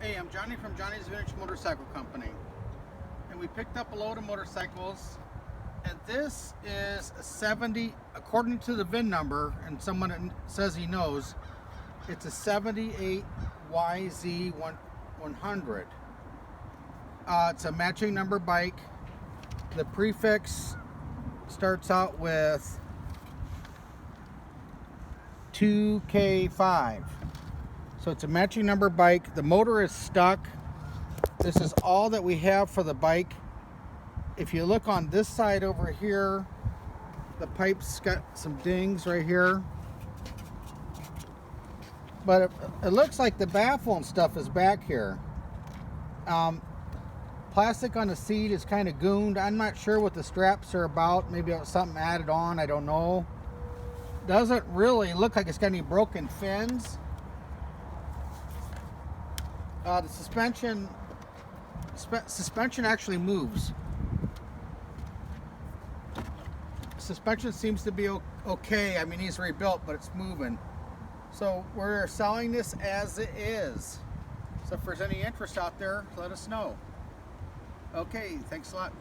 Hey, I'm Johnny from Johnny's Vintage Motorcycle Company, and we picked up a load of motorcycles, and this is a 70, according to the VIN number, and someone that says he knows, it's a 78 YZ100. It's a matching number bike. The prefix starts out with 2K5. So it's a matching number bike. The motor is stuck. This is all that we have for the bike. If you look on this side over here, the pipe's got some dings right here. But it looks like the baffle and stuff is back here. Plastic on the seat is kind of gooned. I'm not sure what the straps are about. Maybe it was something added on, I don't know. Doesn't really look like it's got any broken fins. The suspension actually moves. Suspension seems to be okay. I mean, he's rebuilt, but it's moving. So we're selling this as it is. So if there's any interest out there, let us know. Okay, thanks a lot.